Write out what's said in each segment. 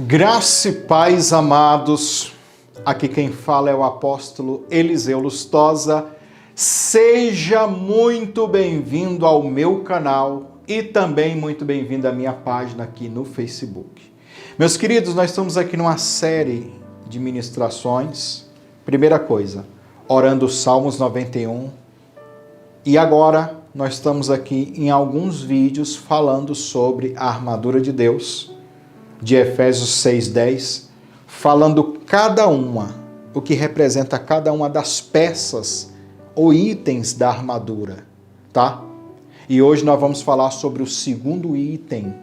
Graça e paz, amados. Aqui quem fala é o apóstolo Eliseu Lustosa. Seja muito bem-vindo ao meu canal e também muito bem-vindo à minha página aqui no Facebook. Meus queridos, nós estamos aqui numa série de ministrações. Primeira coisa, orando os Salmos 91. E agora nós estamos aqui em alguns vídeos falando sobre a armadura de Deus, de Efésios 6:10, falando o que representa cada uma das peças ou itens da armadura, tá? E hoje nós vamos falar sobre o segundo item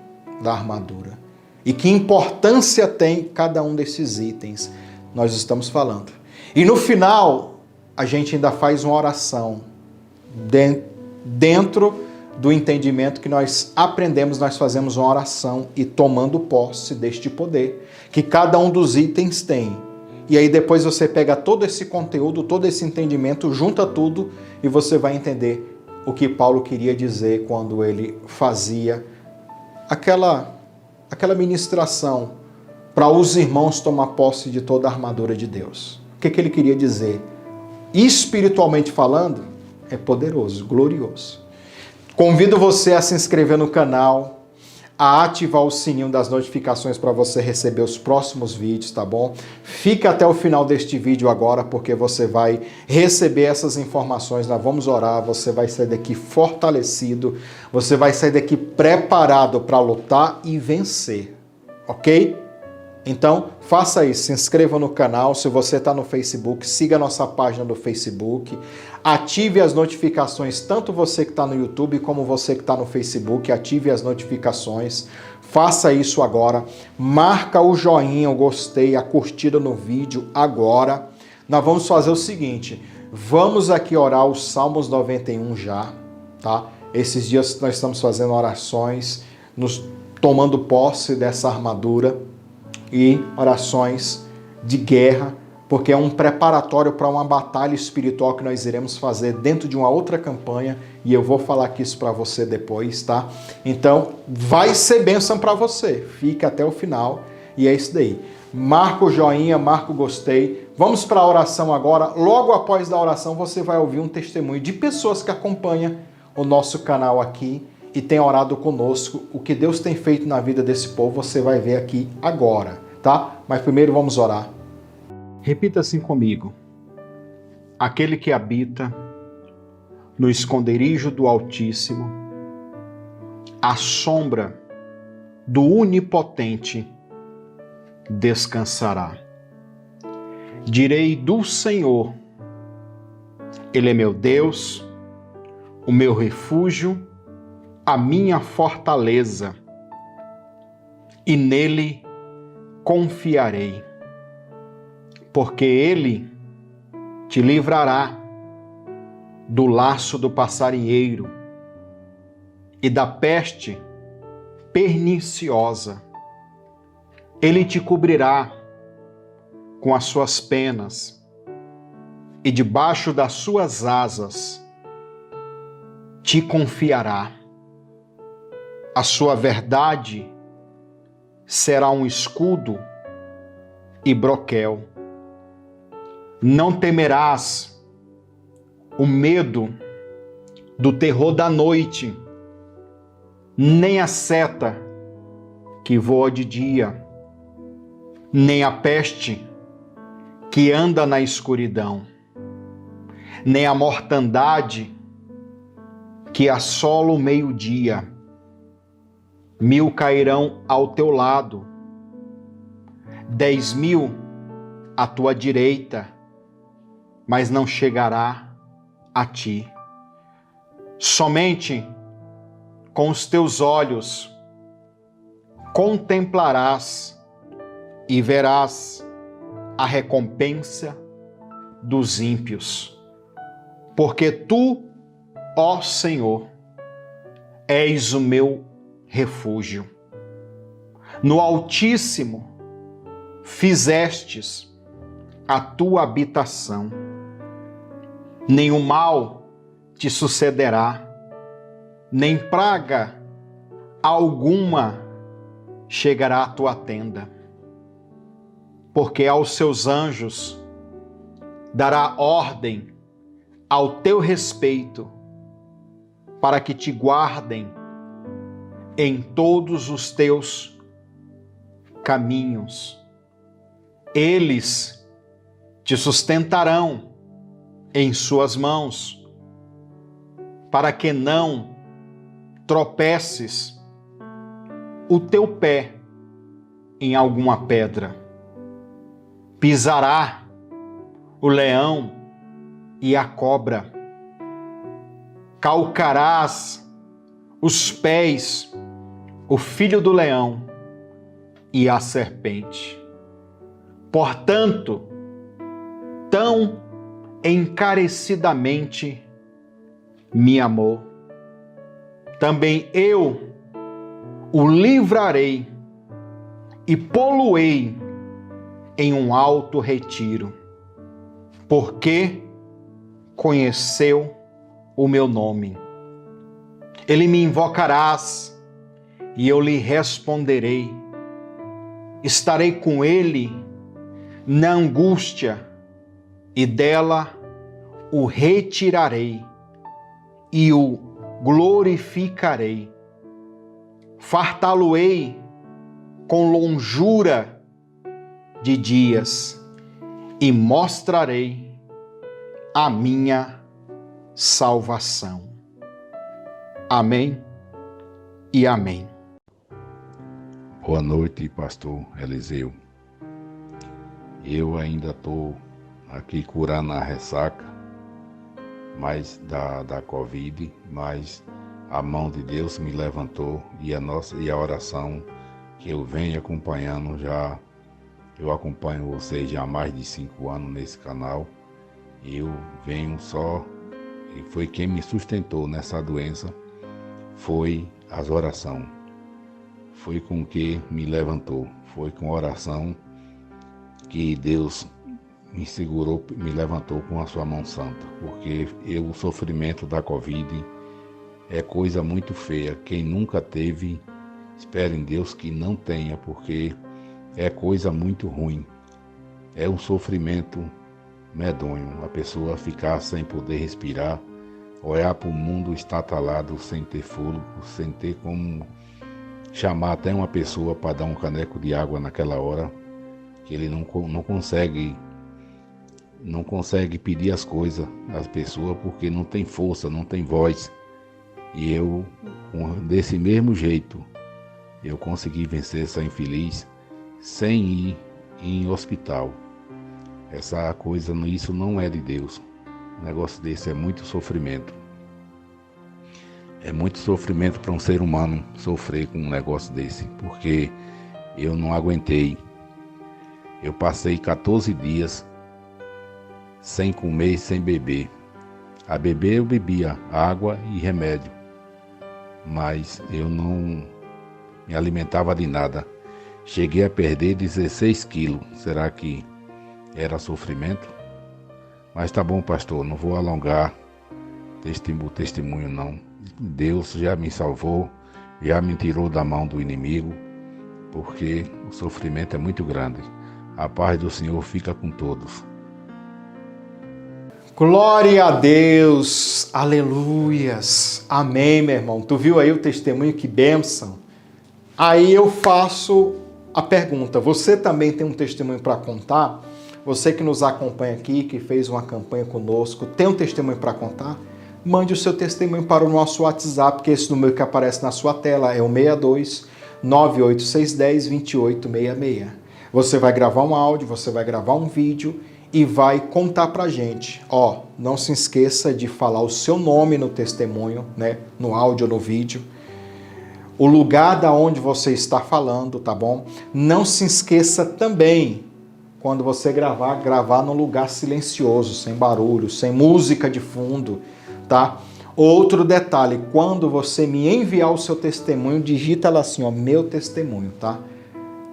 da armadura. E que importância tem cada um desses itens nós estamos falando. E no final, a gente ainda faz uma oração dentro do entendimento que nós aprendemos, nós fazemos uma oração e tomando posse deste poder que cada um dos itens tem. E aí depois você pega todo esse conteúdo, todo esse entendimento, junta tudo e você vai entender o que Paulo queria dizer quando ele fazia aquela ministração para os irmãos tomar posse de toda a armadura de Deus. O que ele queria dizer? Espiritualmente falando, é poderoso, glorioso. Convido você a se inscrever no canal, a ativar o sininho das notificações para você receber os próximos vídeos, tá bom? Fica até o final deste vídeo agora, porque você vai receber essas informações, nós vamos orar, você vai sair daqui fortalecido, você vai sair daqui preparado para lutar e vencer, ok? Então, faça isso, se inscreva no canal, se você está no Facebook, siga a nossa página do Facebook, ative as notificações, tanto você que está no YouTube como você que está no Facebook, ative as notificações, faça isso agora, marca o joinha, o gostei, a curtida no vídeo agora. Nós vamos fazer o seguinte, vamos aqui orar os Salmos 91 já, tá? Esses dias nós estamos fazendo orações, tomando posse dessa armadura, e orações de guerra, porque é um preparatório para uma batalha espiritual que nós iremos fazer dentro de uma outra campanha, e eu vou falar aqui isso para você depois, tá? Então, vai ser bênção para você, fica até o final, e é isso daí. Marca o joinha, marca o gostei, vamos para a oração agora. Logo após da oração, você vai ouvir um testemunho de pessoas que acompanham o nosso canal aqui, e tem orado conosco. O que Deus tem feito na vida desse povo, você vai ver aqui agora, tá? Mas primeiro vamos orar. Repita assim comigo. Aquele que habita no esconderijo do Altíssimo, à sombra do Onipotente descansará. Direi do Senhor, Ele é meu Deus, o meu refúgio, a minha fortaleza, e nele confiarei, porque ele te livrará do laço do passarinheiro e da peste perniciosa. Ele te cobrirá com as suas penas, e debaixo das suas asas te confiará. A sua verdade será um escudo e broquel. Não temerás o medo do terror da noite, nem a seta que voa de dia, nem a peste que anda na escuridão, nem a mortandade que assola o meio-dia. 1000 cairão ao teu lado, 10.000 à tua direita, mas não chegará a ti. Somente com os teus olhos contemplarás e verás a recompensa dos ímpios, porque tu, ó Senhor, és o meu refúgio. No Altíssimo fizestes a tua habitação. Nenhum mal te sucederá, nem praga alguma chegará à tua tenda, porque aos seus anjos dará ordem ao teu respeito, para que te guardem em todos os teus caminhos. Eles te sustentarão em suas mãos, para que não tropeces o teu pé em alguma pedra. Pisará o leão e a cobra. Calcarás os pés o filho do leão e a serpente. Portanto, tão encarecidamente me amou, também eu o livrarei e pô-lo-ei em um alto retiro, porque conheceu o meu nome. Ele me invocarás e eu lhe responderei. Estarei com ele na angústia e dela o retirarei e o glorificarei. Fartá-lo-ei com longura de dias e mostrarei a minha salvação. Amém e amém. Boa noite, pastor Eliseu. Eu ainda estou aqui curando a ressaca, mas da Covid, mas a mão de Deus me levantou e a oração que eu venho acompanhando já, eu acompanho vocês já há mais de 5 anos nesse canal. Eu venho só, e foi quem me sustentou nessa doença, foi as orações. Foi com que me levantou, foi com oração que Deus me segurou, me levantou com a sua mão santa, porque o sofrimento da Covid é coisa muito feia. Quem nunca teve, espere em Deus que não tenha, porque é coisa muito ruim. É um sofrimento medonho, a pessoa ficar sem poder respirar, olhar para o mundo estatalado sem ter fôlego, sem ter como chamar até uma pessoa para dar um caneco de água naquela hora, que ele não consegue pedir as coisas às pessoas porque não tem força, não tem voz. E eu, desse mesmo jeito, eu consegui vencer essa infeliz sem ir em hospital. Essa coisa, isso não é de Deus. Um negócio desse é muito sofrimento. É muito sofrimento para um ser humano sofrer com um negócio desse, porque eu não aguentei. Eu passei 14 dias sem comer e sem beber. A beber eu bebia água e remédio, mas eu não me alimentava de nada. Cheguei a perder 16 quilos. Será que era sofrimento? Mas tá bom, pastor, não vou alongar o testemunho não. Deus já me salvou, já me tirou da mão do inimigo, porque o sofrimento é muito grande. A paz do Senhor fica com todos. Glória a Deus, aleluias, amém, meu irmão. Tu viu aí o testemunho, que bênção. Aí eu faço a pergunta, você também tem um testemunho para contar? Você que nos acompanha aqui, que fez uma campanha conosco, tem um testemunho para contar? Mande o seu testemunho para o nosso WhatsApp, que é esse número que aparece na sua tela, é o 62 98610 2866. Você vai gravar um áudio, você vai gravar um vídeo e vai contar pra gente. Não se esqueça de falar o seu nome no testemunho, né? No áudio ou no vídeo. O lugar da onde você está falando, tá bom? Não se esqueça também, quando você gravar num lugar silencioso, sem barulho, sem música de fundo, tá? Outro detalhe, quando você me enviar o seu testemunho, digita lá assim, meu testemunho, tá?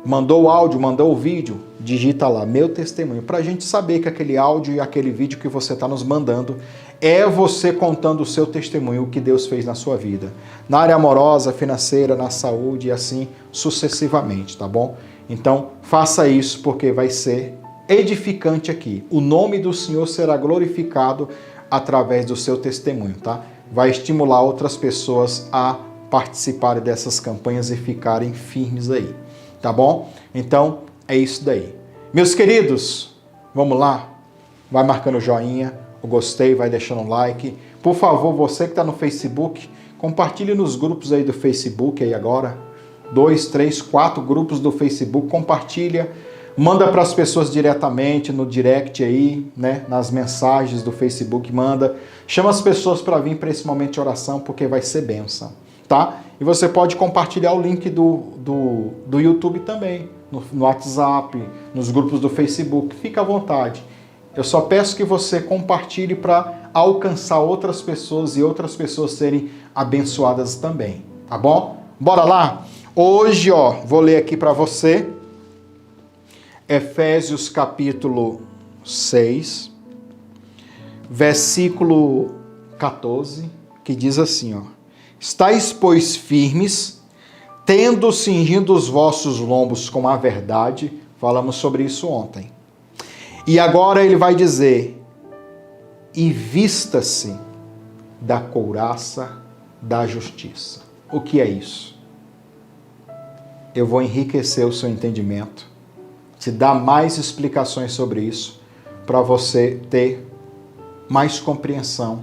Mandou o áudio, mandou o vídeo, digita lá, meu testemunho, para a gente saber que aquele áudio e aquele vídeo que você está nos mandando é você contando o seu testemunho, o que Deus fez na sua vida. Na área amorosa, financeira, na saúde e assim sucessivamente, tá bom? Então, faça isso porque vai ser edificante aqui. O nome do Senhor será glorificado através do seu testemunho, tá? Vai estimular outras pessoas a participarem dessas campanhas e ficarem firmes aí, tá bom? Então, é isso daí. Meus queridos, vamos lá? Vai marcando o joinha, o gostei, vai deixando um like. Por favor, você que está no Facebook, compartilhe nos grupos aí do Facebook aí agora. 2, 3, 4 grupos do Facebook, compartilha. Manda para as pessoas diretamente no direct aí, né? Nas mensagens do Facebook, manda. Chama as pessoas para vir para esse momento de oração, porque vai ser bênção, tá? E você pode compartilhar o link do YouTube também, no WhatsApp, nos grupos do Facebook. Fica à vontade. Eu só peço que você compartilhe para alcançar outras pessoas e outras pessoas serem abençoadas também, tá bom? Bora lá? Hoje, ó, vou ler aqui para você Efésios capítulo 6, versículo 14, que diz assim, ó: estáis, pois, firmes, tendo cingido os vossos lombos com a verdade. Falamos sobre isso ontem. E agora ele vai dizer: e vista-se da couraça da justiça. O que é isso? Eu vou enriquecer o seu entendimento, te dar mais explicações sobre isso, para você ter mais compreensão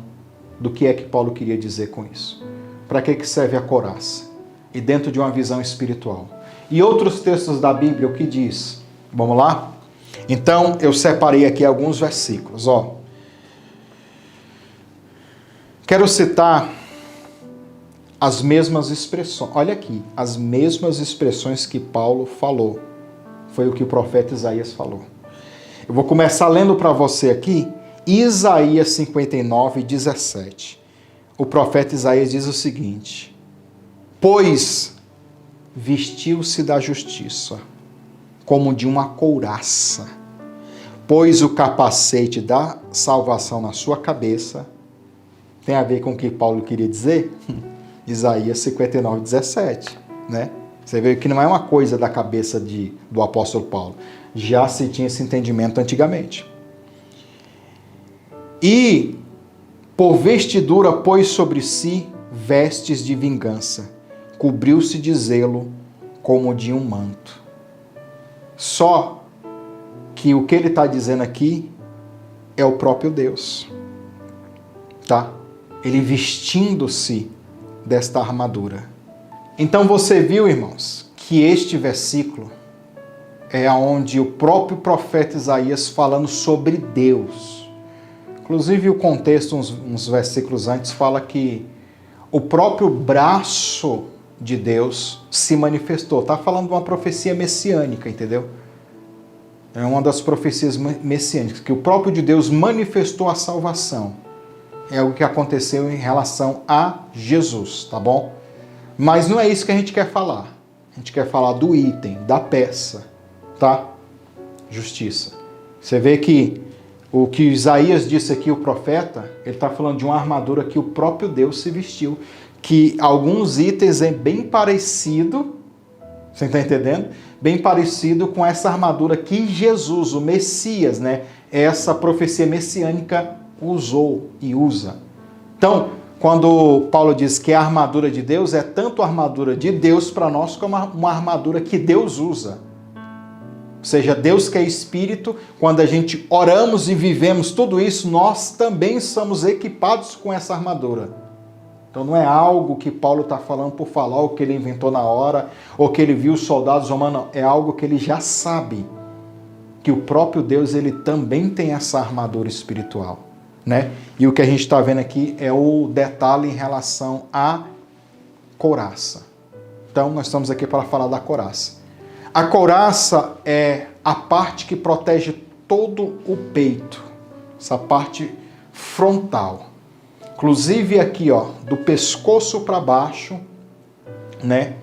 do que é que Paulo queria dizer com isso. Para que serve a couraça? E dentro de uma visão espiritual. E outros textos da Bíblia, o que diz? Vamos lá? Então, eu separei aqui alguns versículos, ó. Quero citar as mesmas expressões. Olha aqui, as mesmas expressões que Paulo falou. Foi o que o profeta Isaías falou. Eu vou começar lendo para você aqui, Isaías 59, 17. O profeta Isaías diz o seguinte: pois vestiu-se da justiça, como de uma couraça, pôs o capacete da salvação na sua cabeça. Tem a ver com o que Paulo queria dizer? Isaías 59, 17, né? Você vê que não é uma coisa da cabeça do apóstolo Paulo. Já se tinha esse entendimento antigamente. E por vestidura pôs sobre si vestes de vingança, cobriu-se de zelo como de um manto. Só que o que ele está dizendo aqui é o próprio Deus, tá? Ele vestindo-se desta armadura. Então você viu, irmãos, que este versículo é onde o próprio profeta Isaías falando sobre Deus. Inclusive o contexto, uns versículos antes, fala que o próprio braço de Deus se manifestou. Está falando de uma profecia messiânica, entendeu? É uma das profecias messiânicas, que o próprio de Deus manifestou a salvação. É o que aconteceu em relação a Jesus, tá bom? Mas não é isso que a gente quer falar. A gente quer falar do item, da peça, tá? Justiça. Você vê que o que Isaías disse aqui, o profeta, ele está falando de uma armadura que o próprio Deus se vestiu, que alguns itens é bem parecido, você está entendendo? Bem parecido com essa armadura que Jesus, o Messias, né? Essa profecia messiânica usou e usa. Então, quando Paulo diz que a armadura de Deus é tanto a armadura de Deus para nós como uma armadura que Deus usa. Ou seja, Deus que é Espírito, quando a gente oramos e vivemos tudo isso, nós também somos equipados com essa armadura. Então não é algo que Paulo está falando por falar, ou que ele inventou na hora, ou que ele viu os soldados romanos, é algo que ele já sabe, que o próprio Deus ele também tem essa armadura espiritual. Né? E o que a gente está vendo aqui é o detalhe em relação à couraça. Então, nós estamos aqui para falar da couraça. A couraça é a parte que protege todo o peito, essa parte frontal. Inclusive aqui, ó, do pescoço para baixo, né,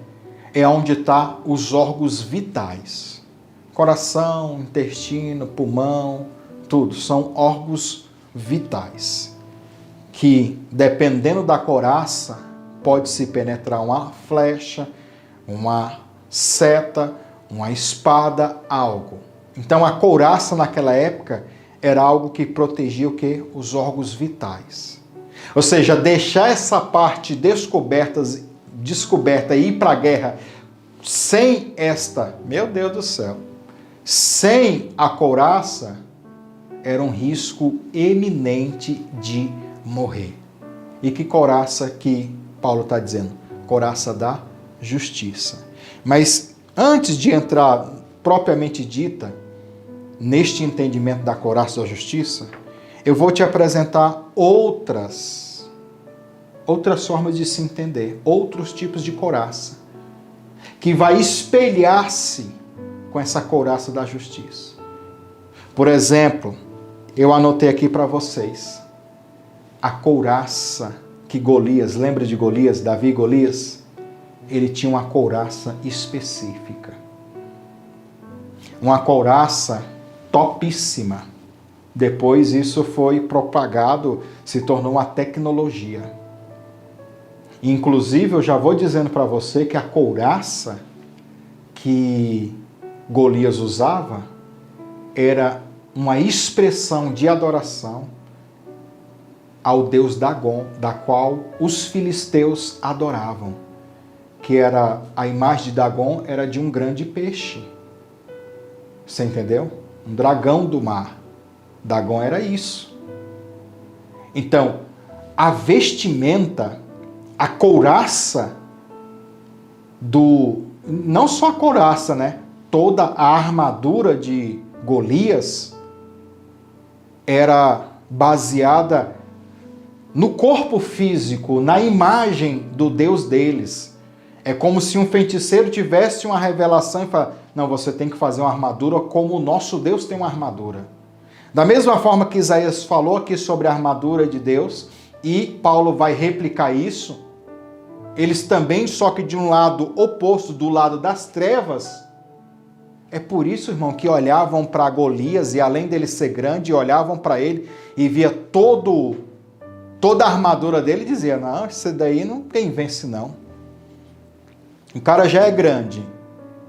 é onde está os órgãos vitais. Coração, intestino, pulmão, tudo são órgãos vitais, que dependendo da couraça, pode-se penetrar uma flecha, uma seta, uma espada, algo. Então a couraça naquela época era algo que protegia o quê? Os órgãos vitais. Ou seja, deixar essa parte descoberta e ir para a guerra sem esta, meu Deus do céu, sem a couraça, era um risco eminente de morrer. E que couraça que Paulo está dizendo? Couraça da justiça. Mas antes de entrar propriamente dita neste entendimento da couraça da justiça, eu vou te apresentar outras formas de se entender, outros tipos de couraça, que vai espelhar-se com essa couraça da justiça. Por exemplo, eu anotei aqui para vocês a couraça que Golias, lembra de Golias, Davi e Golias? Ele tinha uma couraça específica. Uma couraça topíssima. Depois isso foi propagado, se tornou uma tecnologia. Inclusive, eu já vou dizendo para você que a couraça que Golias usava era uma expressão de adoração ao deus Dagon, da qual os filisteus adoravam. Que era a imagem de Dagon era de um grande peixe. Você entendeu? Um dragão do mar. Dagon era isso. Então, a vestimenta, a couraça não só a couraça, né? Toda a armadura de Golias era baseada no corpo físico, na imagem do Deus deles. É como se um feiticeiro tivesse uma revelação e falasse, não, você tem que fazer uma armadura como o nosso Deus tem uma armadura. Da mesma forma que Isaías falou aqui sobre a armadura de Deus, e Paulo vai replicar isso, eles também, só que de um lado oposto, do lado das trevas. É por isso, irmão, que olhavam para Golias e além dele ser grande, olhavam para ele e via toda a armadura dele e dizia, não, isso daí não tem vence não. O cara já é grande.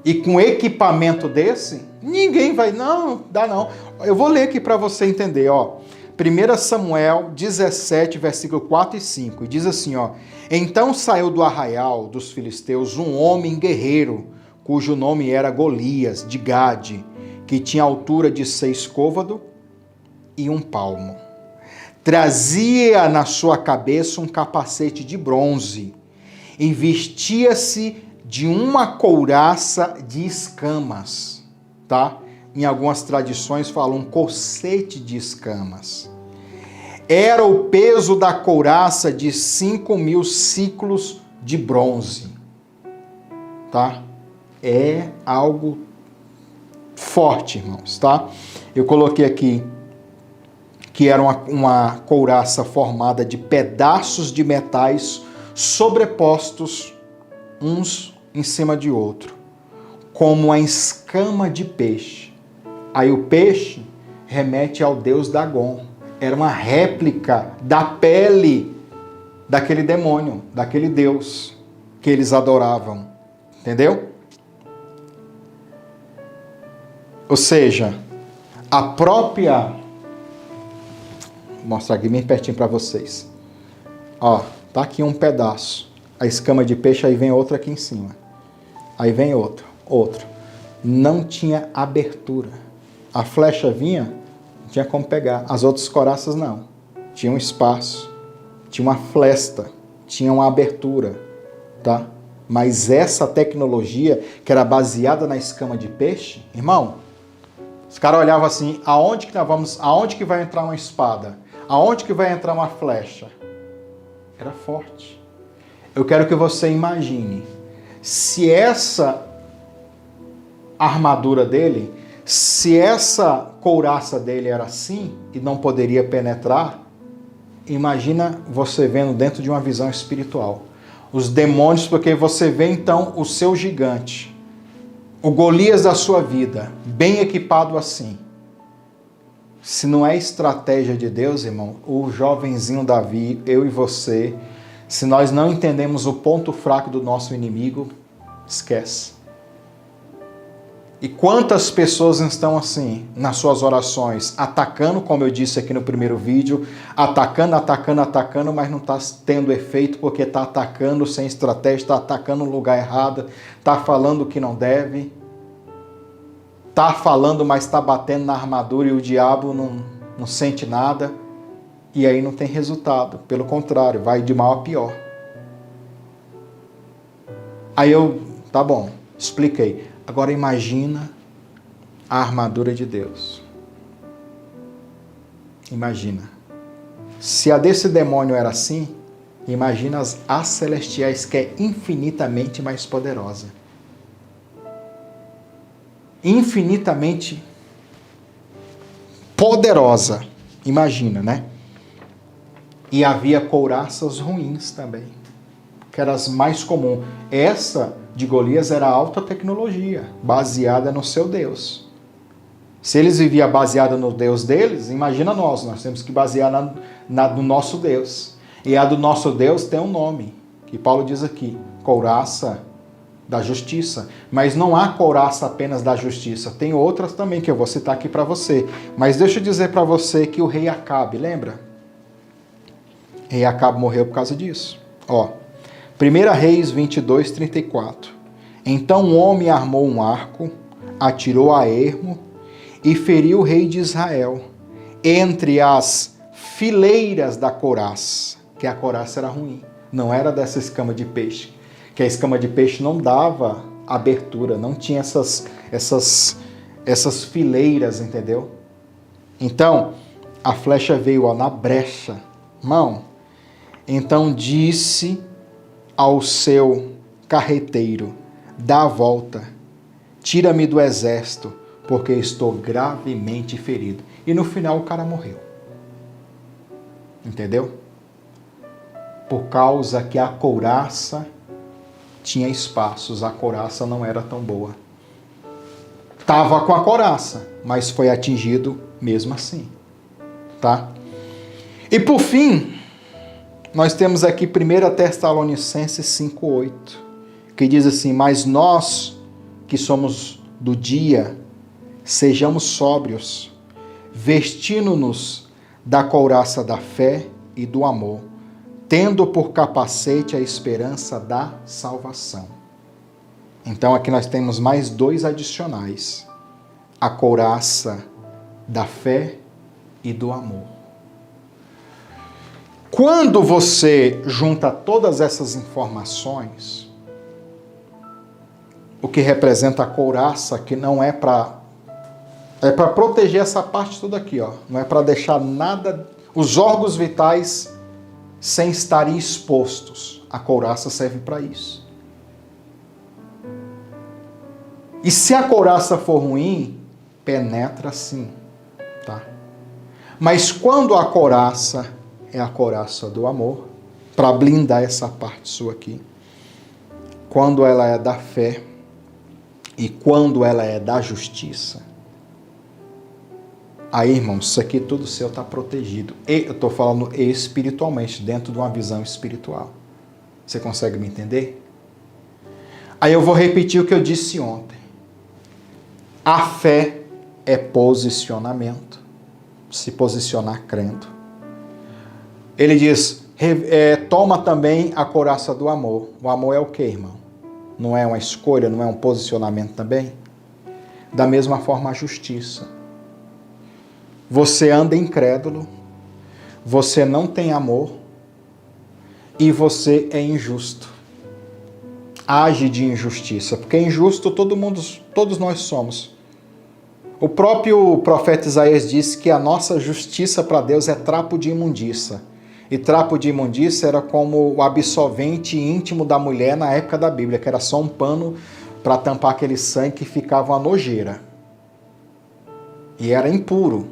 E com equipamento desse, ninguém vai, não dá não. Eu vou ler aqui para você entender, ó. 1 Samuel 17, versículo 4 e 5, e diz assim, ó, então saiu do arraial dos filisteus um homem guerreiro, cujo nome era Golias, de Gade, que tinha altura de 6 côvados e 1 palmo. Trazia na sua cabeça um capacete de bronze e vestia-se de uma couraça de escamas, tá? Em algumas tradições falam um corsete de escamas. Era o peso da couraça de 5.000 ciclos de bronze, tá? É algo forte, irmãos, tá? Eu coloquei aqui que era uma couraça formada de pedaços de metais sobrepostos uns em cima de outro, como a escama de peixe. Aí o peixe remete ao deus Dagon. Era uma réplica da pele daquele demônio, daquele deus que eles adoravam. Entendeu? Ou seja, a própria... Vou mostrar aqui bem pertinho para vocês. Ó, tá aqui um pedaço. A escama de peixe, aí vem outra aqui em cima. Aí vem outro. Não tinha abertura. A flecha vinha, não tinha como pegar. As outras couraças não. Tinha um espaço, tinha uma flesta, tinha uma abertura, tá? Mas essa tecnologia, que era baseada na escama de peixe, irmão, os caras olhavam assim, aonde que vai entrar uma espada? Aonde que vai entrar uma flecha? Era forte. Eu quero que você imagine, se essa armadura dele, se essa couraça dele era assim e não poderia penetrar, imagina você vendo dentro de uma visão espiritual. Os demônios, porque você vê então o seu gigante, o Golias da sua vida, bem equipado assim. Se não é estratégia de Deus, irmão, o jovenzinho Davi, eu e você, se nós não entendemos o ponto fraco do nosso inimigo, esquece. E quantas pessoas estão assim, nas suas orações, atacando, como eu disse aqui no primeiro vídeo, atacando, mas não está tendo efeito porque está atacando sem estratégia, está atacando no lugar errado, está falando o que não deve, está falando, mas está batendo na armadura e o diabo não sente nada, e aí não tem resultado. Pelo contrário, vai de mal a pior. Aí tá bom, expliquei. Agora imagina a armadura de Deus. Imagina. Se a desse demônio era assim, imagina as celestiais, que é infinitamente mais poderosa. Infinitamente poderosa. Imagina, né? E havia couraças ruins também, que eram as mais comuns. Essa de Golias era alta tecnologia, baseada no seu Deus. Se eles viviam baseada no Deus deles, imagina nós temos que basear no nosso Deus. E a do nosso Deus tem um nome, que Paulo diz aqui, couraça da justiça. Mas não há couraça apenas da justiça, tem outras também que eu vou citar aqui para você. Mas deixa eu dizer para você que o rei Acabe, lembra? O rei Acabe morreu por causa disso. 1 Reis 22, 34. Então um homem armou um arco, atirou a ermo e feriu o rei de Israel entre as fileiras da couraça, que a couraça era ruim, não era dessa escama de peixe, que a escama de peixe não dava abertura, não tinha essas fileiras, entendeu? Então, a flecha veio na brecha, irmão. Então disse ao seu carreteiro, dá a volta, tira-me do exército, porque estou gravemente ferido. E no final o cara morreu. Entendeu? Por causa que a couraça tinha espaços, a couraça não era tão boa. Estava com a couraça, mas foi atingido mesmo assim. Tá? E por fim, nós temos aqui 1 Tessalonicenses 5,8, que diz assim, mas nós que somos do dia, sejamos sóbrios, vestindo-nos da couraça da fé e do amor, tendo por capacete a esperança da salvação. Então aqui nós temos mais 2 adicionais, a couraça da fé e do amor. Quando você junta todas essas informações, o que representa a couraça, que não é para proteger essa parte toda aqui, não é para deixar nada, os órgãos vitais sem estarem expostos. A couraça serve para isso. E se a couraça for ruim, penetra sim, tá? Mas quando a couraça é a couraça do amor, para blindar essa parte sua aqui, quando ela é da fé e quando ela é da justiça, aí, irmãos, isso aqui tudo seu está protegido. E eu estou falando espiritualmente, dentro de uma visão espiritual. Você consegue me entender? Aí eu vou repetir o que eu disse ontem. A fé é posicionamento. Se posicionar crendo. Ele diz, toma também a couraça do amor. O amor é o quê, irmão? Não é uma escolha, não é um posicionamento também? Da mesma forma a justiça. Você anda incrédulo, você não tem amor e você é injusto. Age de injustiça, porque injusto todos nós somos. O próprio profeta Isaías disse que a nossa justiça para Deus é trapo de imundícia. E trapo de imundícia era como o absorvente íntimo da mulher na época da Bíblia, que era só um pano para tampar aquele sangue que ficava uma nojeira. E era impuro.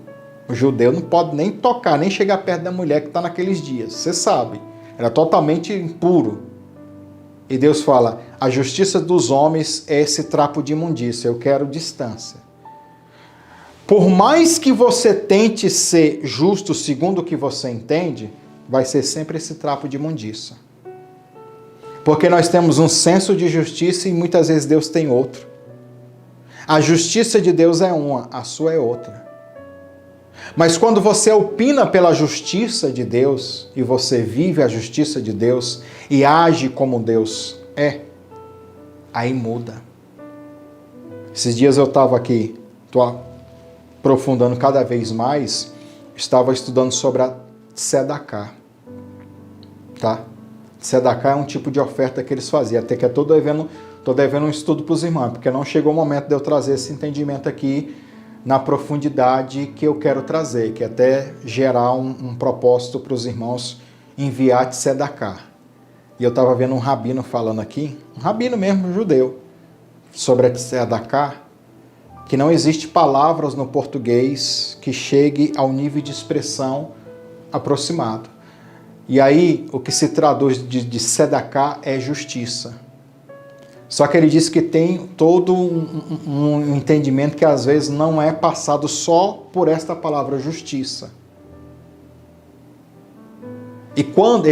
O judeu não pode nem tocar, nem chegar perto da mulher que está naqueles dias. Você sabe. Era totalmente impuro. E Deus fala, a justiça dos homens é esse trapo de imundícia. Eu quero distância. Por mais que você tente ser justo segundo o que você entende, vai ser sempre esse trapo de imundícia. Porque nós temos um senso de justiça e muitas vezes Deus tem outro. A justiça de Deus é uma, a sua é outra. Mas quando você opina pela justiça de Deus, e você vive a justiça de Deus, e age como Deus é, aí muda. Esses dias eu estava aqui, estou aprofundando cada vez mais, estava estudando sobre a tzedakah, tá? Tzedakah é um tipo de oferta que eles faziam, até que eu estou devendo um estudo para os irmãos, porque não chegou o momento de eu trazer esse entendimento aqui na profundidade que eu quero trazer, que é até gerar um propósito para os irmãos enviar tzedakah. E eu estava vendo um rabino falando aqui, um rabino mesmo, judeu, sobre a tzedakah, que não existe palavras no português que chegue ao nível de expressão aproximado. E aí, o que se traduz de tzedakah é justiça. Só que ele diz que tem todo um entendimento que às vezes não é passado só por esta palavra justiça. E quando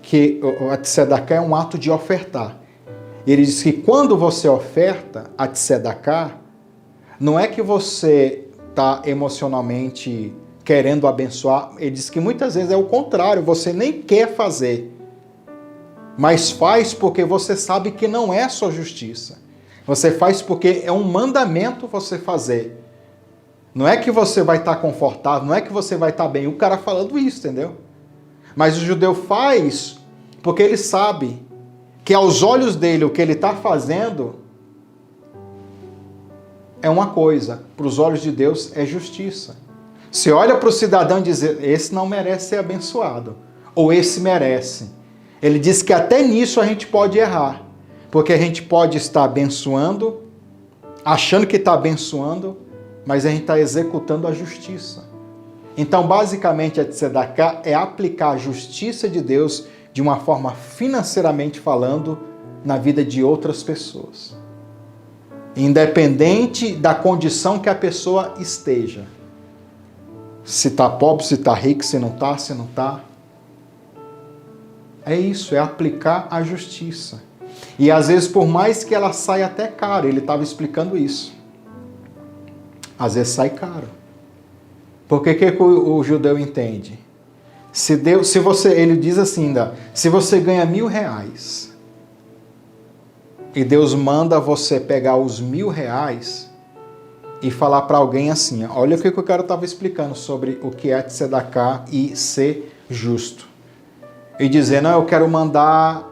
que a tzedakah é um ato de ofertar. Ele diz que quando você oferta a tzedakah, não é que você está emocionalmente querendo abençoar. Ele diz que muitas vezes é o contrário, você nem quer fazer. Mas faz porque você sabe que não é sua justiça. Você faz porque é um mandamento você fazer. Não é que você vai estar confortável, não é que você vai estar bem. O cara falando isso, entendeu? Mas o judeu faz porque ele sabe que aos olhos dele o que ele está fazendo é uma coisa. Para os olhos de Deus é justiça. Você olha para o cidadão e diz, esse não merece ser abençoado. Ou esse merece. Ele diz que até nisso a gente pode errar, porque a gente pode estar abençoando, achando que está abençoando, mas a gente está executando a justiça. Então, basicamente, a tzedakah é aplicar a justiça de Deus de uma forma financeiramente falando na vida de outras pessoas. Independente da condição que a pessoa esteja. Se está pobre, se está rico, se não está. É isso, é aplicar a justiça. E às vezes, por mais que ela saia até caro, ele estava explicando isso. Às vezes sai caro. Porque que o judeu entende? Ele diz assim, se você ganha R$1.000 e Deus manda você pegar os R$1.000 e falar para alguém assim, olha o que o cara estava explicando sobre o que é tzedakah e ser justo. E dizer, não, eu quero mandar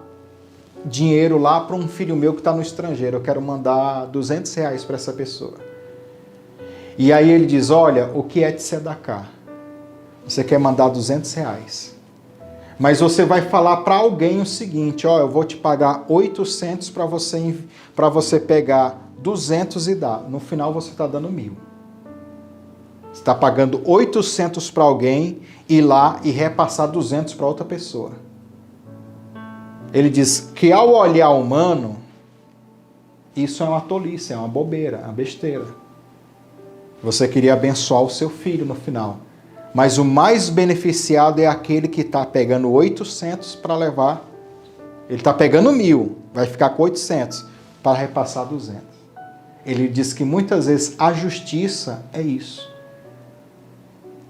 dinheiro lá para um filho meu que está no estrangeiro, eu quero mandar R$200 para essa pessoa. E aí ele diz, olha, o que é tzedakah? Você quer mandar R$200. Mas você vai falar para alguém o seguinte, ó, eu vou te pagar 800 para você pegar 200 e dar. No final você está dando 1.000. Você está pagando 800 para alguém, ir lá e repassar 200 para outra pessoa. Ele diz que ao olhar humano, isso é uma tolice, é uma bobeira, é uma besteira. Você queria abençoar o seu filho no final. Mas o mais beneficiado é aquele que está pegando 800 para levar. Ele está pegando 1.000, vai ficar com 800 para repassar 200. Ele diz que muitas vezes a justiça é isso.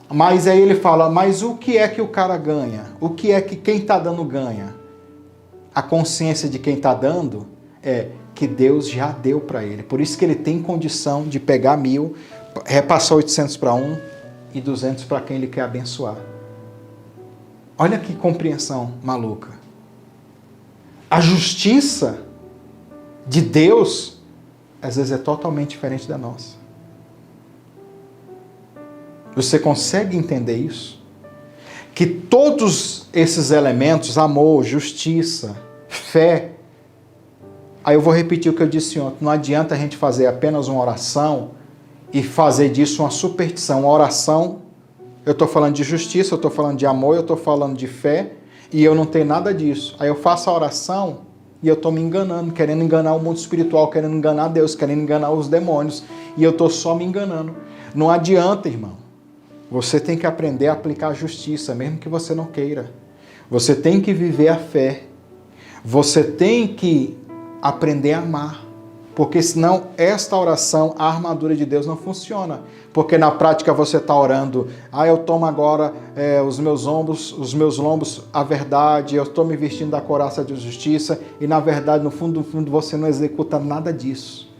Mas aí ele fala, mas o que é que o cara ganha? O que é que quem está dando ganha? A consciência de quem está dando é que Deus já deu para ele. Por isso que ele tem condição de pegar 1.000, repassar 800 para um e 200 para quem ele quer abençoar. Olha que compreensão maluca. A justiça de Deus, às vezes, é totalmente diferente da nossa. Você consegue entender isso? Que todos esses elementos, amor, justiça, fé, aí eu vou repetir o que eu disse ontem, não adianta a gente fazer apenas uma oração e fazer disso uma superstição. Uma oração, eu estou falando de justiça, eu estou falando de amor, eu estou falando de fé, e eu não tenho nada disso. Aí eu faço a oração e eu estou me enganando, querendo enganar o mundo espiritual, querendo enganar Deus, querendo enganar os demônios, e eu estou só me enganando. Não adianta, irmão. Você tem que aprender a aplicar a justiça, mesmo que você não queira. Você tem que viver a fé. Você tem que aprender a amar. Porque senão esta oração, a armadura de Deus não funciona. Porque na prática você está orando, eu tomo agora os meus lombos, a verdade, eu estou me vestindo da couraça de justiça, e na verdade, no fundo você não executa nada disso.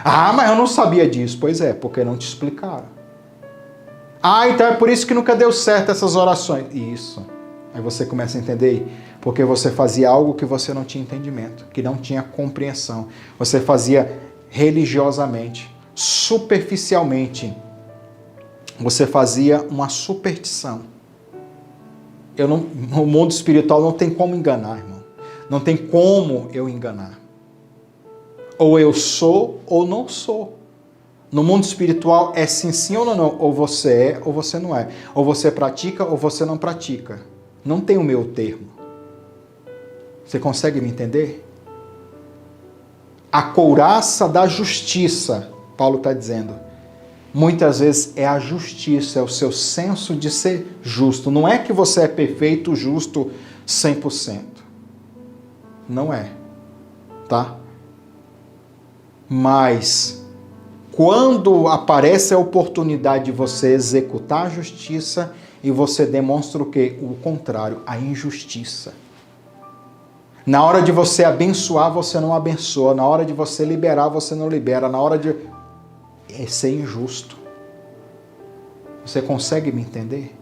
Mas eu não sabia disso. Pois é, porque não te explicaram. Então é por isso que nunca deu certo essas orações. Isso. Aí você começa a entender, porque você fazia algo que você não tinha entendimento, que não tinha compreensão. Você fazia religiosamente, superficialmente. Você fazia uma superstição. O mundo espiritual não tem como enganar, irmão. Não tem como eu enganar. Ou eu sou ou não sou. No mundo espiritual é sim ou não. Ou você é ou você não é. Ou você pratica ou você não pratica. Não tem o meio termo. Você consegue me entender? A couraça da justiça, Paulo está dizendo, muitas vezes é a justiça, é o seu senso de ser justo. Não é que você é perfeito, justo, 100%. Não é. Tá? Mas quando aparece a oportunidade de você executar a justiça, e você demonstra o quê? O contrário, a injustiça. Na hora de você abençoar, você não abençoa. Na hora de você liberar, você não libera. Na hora de... é ser injusto. Você consegue me entender?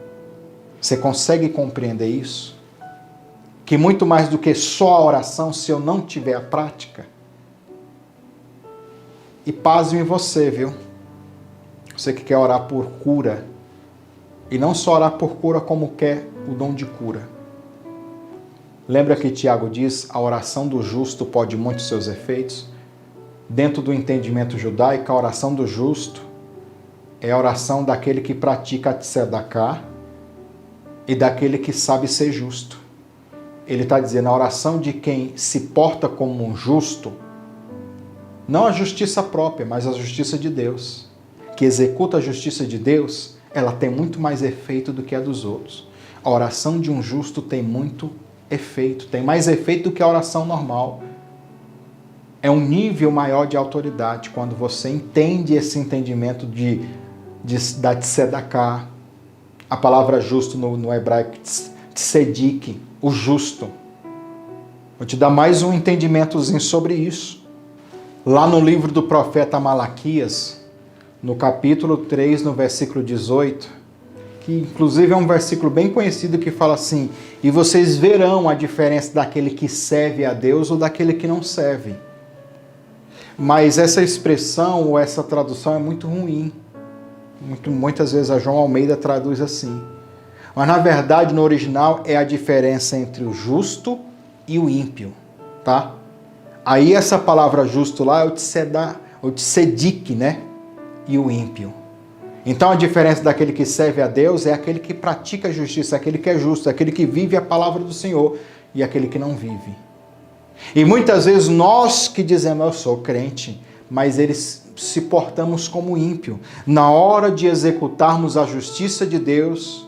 Você consegue compreender isso? Que muito mais do que só a oração, se eu não tiver a prática. E pasme em você, viu? Você que quer orar por cura. E não só orar por cura como quer o dom de cura. Lembra que Tiago diz, a oração do justo pode muitos seus efeitos? Dentro do entendimento judaico, a oração do justo é a oração daquele que pratica a tzedakah e daquele que sabe ser justo. Ele está dizendo, a oração de quem se porta como um justo, não a justiça própria, mas a justiça de Deus, que executa a justiça de Deus, ela tem muito mais efeito do que a dos outros. A oração de um justo tem muito efeito, tem mais efeito do que a oração normal. É um nível maior de autoridade quando você entende esse entendimento da tzedakah, a palavra justo no hebraico, tzedik, o justo. Vou te dar mais um entendimentozinho sobre isso. Lá no livro do profeta Malaquias, no capítulo 3, no versículo 18, que inclusive é um versículo bem conhecido que fala assim, e vocês verão a diferença daquele que serve a Deus ou daquele que não serve. Mas essa expressão ou essa tradução é muito ruim. Muitas vezes a João Almeida traduz assim. Mas na verdade no original é a diferença entre o justo e o ímpio. Tá? Aí essa palavra justo lá é o tzedik, né? E o ímpio. Então a diferença daquele que serve a Deus é aquele que pratica a justiça, aquele que é justo, aquele que vive a palavra do Senhor e aquele que não vive. E muitas vezes nós que dizemos, eu sou crente, mas eles se portamos como ímpio. Na hora de executarmos a justiça de Deus,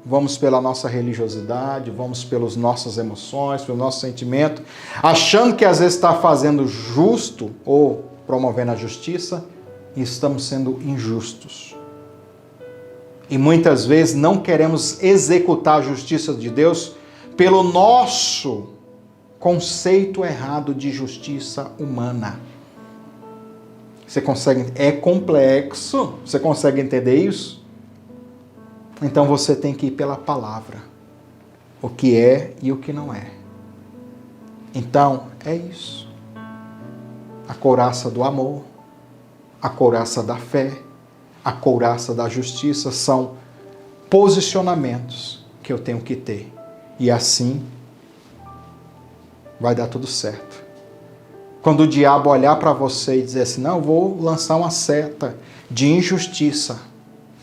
vamos pela nossa religiosidade, vamos pelas nossas emoções, pelo nosso sentimento, achando que às vezes está fazendo justo ou promovendo a justiça, e estamos sendo injustos. E muitas vezes não queremos executar a justiça de Deus pelo nosso conceito errado de justiça humana. Você consegue? É complexo. Você consegue entender isso? Então você tem que ir pela palavra. O que é e o que não é. Então, é isso. A couraça do amor, a couraça da fé, a couraça da justiça são posicionamentos que eu tenho que ter. E assim vai dar tudo certo. Quando o diabo olhar para você e dizer assim, não, eu vou lançar uma seta de injustiça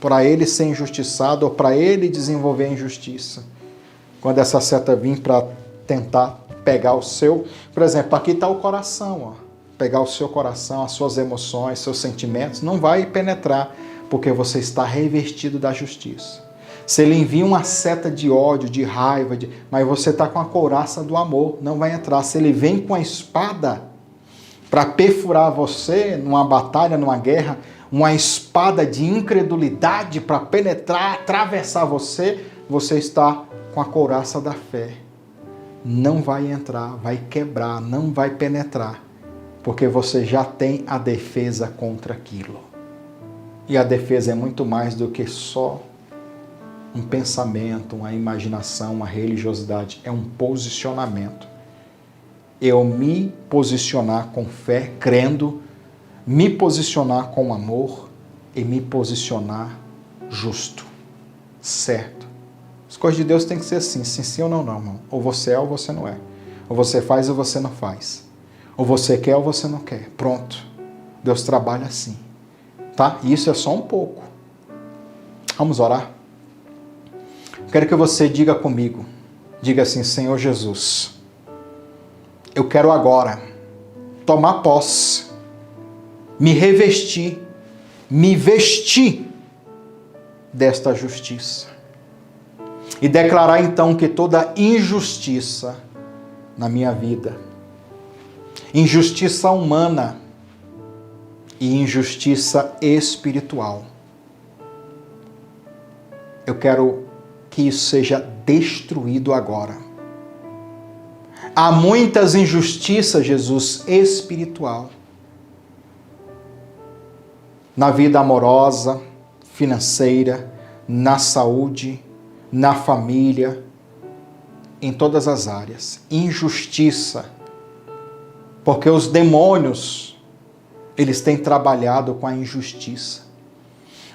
para ele ser injustiçado ou para ele desenvolver a injustiça. Quando essa seta vir para tentar pegar o seu, por exemplo, aqui está o coração, ó. Pegar o seu coração, as suas emoções, seus sentimentos, não vai penetrar, porque você está revestido da justiça. Se ele envia uma seta de ódio, de raiva, mas você está com a couraça do amor, não vai entrar. Se ele vem com a espada, para perfurar você numa batalha, numa guerra, uma espada de incredulidade para penetrar, atravessar você, você está com a couraça da fé. Não vai entrar, vai quebrar, não vai penetrar, porque você já tem a defesa contra aquilo. E a defesa é muito mais do que só um pensamento, uma imaginação, uma religiosidade. É um posicionamento. Eu me posicionar com fé, crendo, me posicionar com amor e me posicionar justo, certo. As coisas de Deus têm que ser assim, sim ou não, irmão. Ou você é ou você não é. Ou você faz ou você não faz. Ou você quer ou você não quer. Pronto. Deus trabalha assim. Tá? E isso é só um pouco. Vamos orar? Quero que você diga comigo. Diga assim, Senhor Jesus, eu quero agora tomar posse, me revestir, me vestir desta justiça. E declarar então que toda injustiça na minha vida, injustiça humana e injustiça espiritual, eu quero que isso seja destruído agora. Há muitas injustiças, Jesus, espiritual, na vida amorosa, financeira, na saúde, na família, em todas as áreas. Injustiça, porque os demônios, eles têm trabalhado com a injustiça.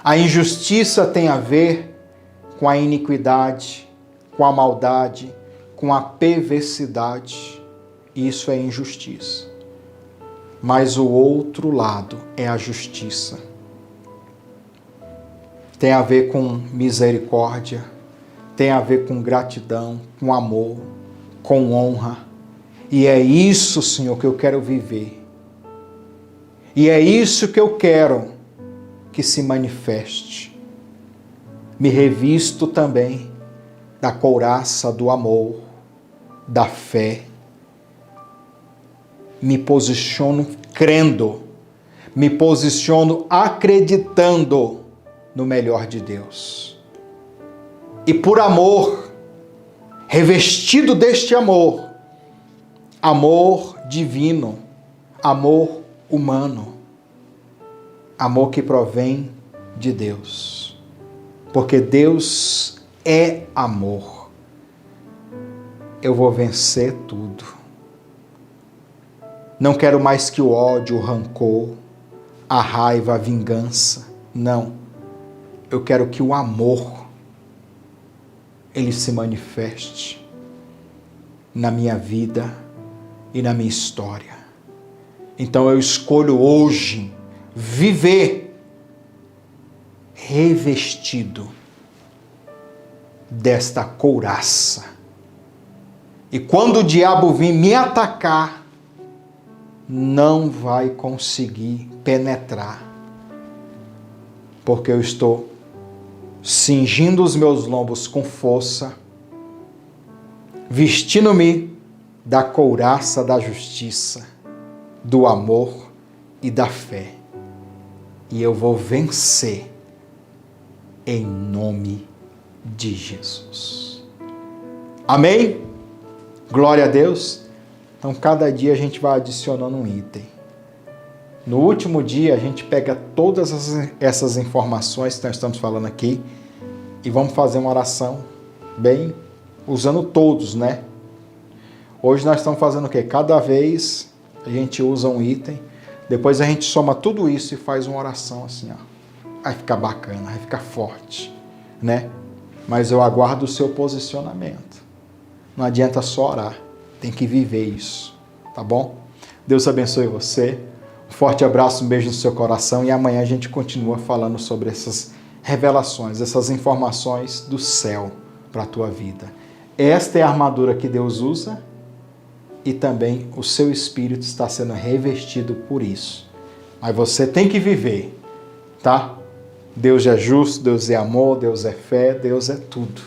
A injustiça tem a ver com a iniquidade, com a maldade, com a perversidade. Isso é injustiça. Mas o outro lado é a justiça. Tem a ver com misericórdia, tem a ver com gratidão, com amor, com honra. E é isso, Senhor, que eu quero viver. E é isso que eu quero que se manifeste. Me revisto também da couraça do amor, da fé. Me posiciono crendo, me posiciono acreditando no melhor de Deus. E por amor, revestido deste amor, amor divino, amor humano, amor que provém de Deus. Porque Deus é amor. Eu vou vencer tudo. Não quero mais que o ódio, o rancor, a raiva, a vingança. Não. Eu quero que o amor, ele se manifeste na minha vida e na minha história. Então eu escolho hoje viver revestido desta couraça. E quando o diabo vir me atacar, não vai conseguir penetrar, porque eu estou cingindo os meus lombos com força, vestindo-me da couraça da justiça, do amor e da fé. E eu vou vencer em nome de Jesus. Amém? Glória a Deus. Então, cada dia a gente vai adicionando um item. No último dia, a gente pega todas essas informações que nós estamos falando aqui e vamos fazer uma oração bem, usando todos, né? Hoje nós estamos fazendo o quê? Cada vez a gente usa um item, depois a gente soma tudo isso e faz uma oração assim, ó. Vai ficar bacana, vai ficar forte, né? Mas eu aguardo o seu posicionamento. Não adianta só orar. Tem que viver isso, tá bom? Deus abençoe você. Um forte abraço, um beijo no seu coração e amanhã a gente continua falando sobre essas revelações, essas informações do céu para a tua vida. Esta é a armadura que Deus usa e também o seu espírito está sendo revestido por isso. Mas você tem que viver, tá? Deus é justo, Deus é amor, Deus é fé, Deus é tudo.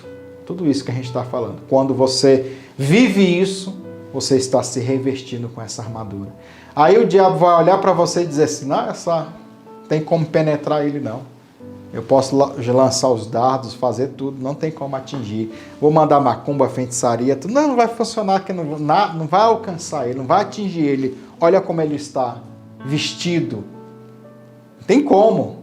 Tudo isso que a gente está falando. Quando você vive isso, você está se revestindo com essa armadura. Aí o diabo vai olhar para você e dizer assim, não, tem como penetrar ele não. Eu posso lançar os dardos, fazer tudo, não tem como atingir. Vou mandar macumba, feitiçaria, tudo. Não vai funcionar, que não vai alcançar ele, não vai atingir ele. Olha como ele está vestido. Não tem como.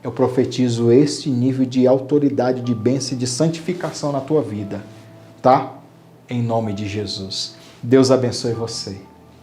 Eu profetizo este nível de autoridade, de bênção e de santificação na tua vida. Tá? Em nome de Jesus. Deus abençoe você.